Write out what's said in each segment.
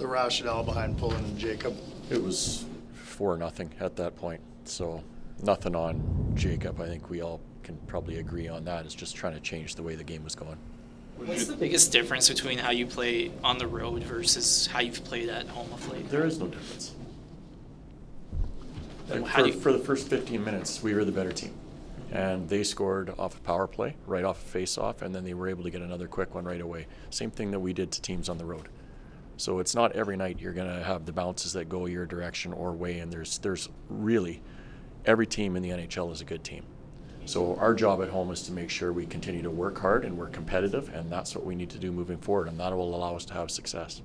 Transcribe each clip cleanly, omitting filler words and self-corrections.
the rationale behind pulling Jacob? It was 4-0 at that point, so nothing on Jacob. I think we all can probably agree on that. It's just trying to change the way the game was going. What's the biggest difference between how you play on the road versus how you've played at home of late? There is no difference. For the first 15 minutes, we were the better team. And they scored off a power play, right off a face-off, and then they were able to get another quick one right away. Same thing that we did to teams on the road. So it's not every night you're going to have the bounces that go your direction or way, and there's really, every team in the NHL is a good team. So our job at home is to make sure we continue to work hard and we're competitive, and that's what we need to do moving forward, and that will allow us to have success.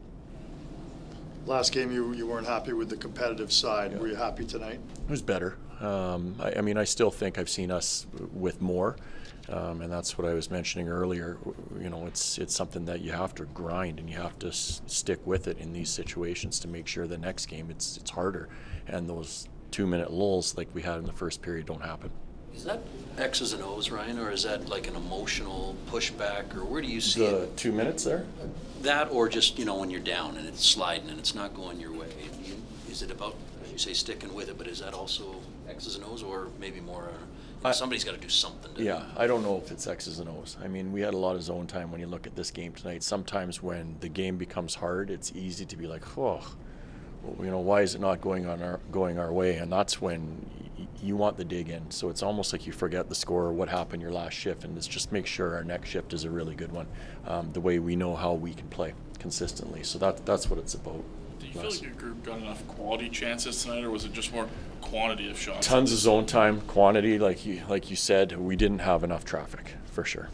Last game you weren't happy with the competitive side. Yeah. Were you happy tonight? It was better. I mean, I still think I've seen us with more, and that's what I was mentioning earlier. You know, it's something that you have to grind and you have to stick with it in these situations to make sure the next game it's harder, and those 2-minute lulls like we had in the first period don't happen. Is that X's and O's, Ryan, or is that like an emotional pushback, or where do you see the 2 minutes there? That, or just, you know, when you're down and it's sliding and it's not going your way. Is it about, as you say, sticking with it, but is that also X's and O's, or maybe more, somebody's got to do something to Yeah, I don't know if it's X's and O's. I mean, we had a lot of zone time when you look at this game tonight. Sometimes when the game becomes hard, it's easy to be like, oh, you know, why is it not going our way? And that's when you want the dig in. So it's almost like you forget the score, what happened your last shift, and it's just make sure our next shift is a really good one, the way we know how we can play consistently. So that's what it's about. Do you feel like your group got enough quality chances tonight, or was it just more quantity of shots? Tons of zone time, quantity, like you said. We didn't have enough traffic, for sure.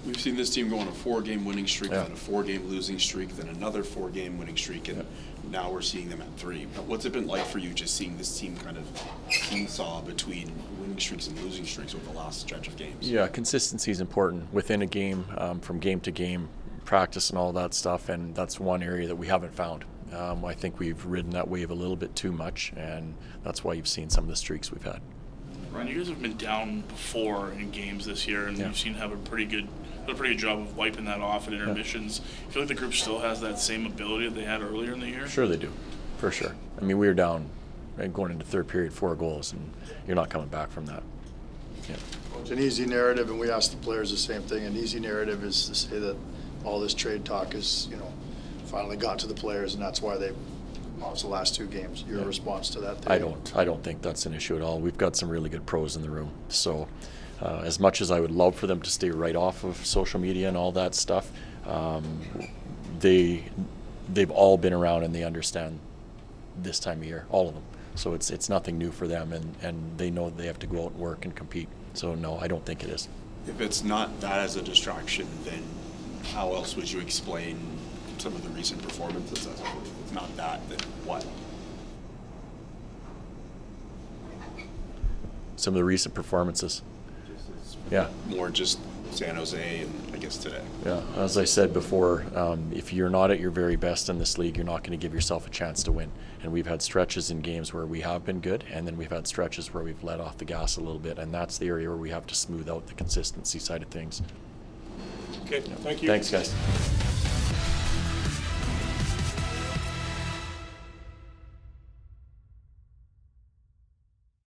We've seen this team go on a 4-game winning streak, then a 4-game losing streak, then another 4-game winning streak, and now we're seeing them at 3. But what's it been like for you just seeing this team kind of seesaw between winning streaks and losing streaks over the last stretch of games? Yeah, consistency is important within a game, from game to game, practice and all that stuff, and that's one area that we haven't found. I think we've ridden that wave a little bit too much, and that's why you've seen some of the streaks we've had. Ryan, you guys have been down before in games this year, and you've seen have a pretty good job of wiping that off at intermissions. You feel like the group still has that same ability that they had earlier in the year? Sure they do, for sure. I mean, we were down going into third period 4 goals, and you're not coming back from that. Yeah. It's an easy narrative, and we ask the players the same thing. An easy narrative is to say that all this trade talk is, you know, finally got to the players, and that's why they lost the last 2 games. Your response to that? I don't think that's an issue at all. We've got some really good pros in the room. So as much as I would love for them to stay right off of social media and all that stuff, they've all been around and they understand this time of year, all of them. So it's nothing new for them, and they know they have to go out and work and compete. So no, I don't think it is. If it's not that as a distraction, then how else would you explain some of the recent performances? If it's not that, then what? Some of the recent performances. Yeah. More just San Jose and I guess today. Yeah, as I said before, if you're not at your very best in this league, you're not going to give yourself a chance to win. And we've had stretches in games where we have been good, and then we've had stretches where we've let off the gas a little bit, and that's the area where we have to smooth out the consistency side of things. Okay, thank you. Thanks, guys.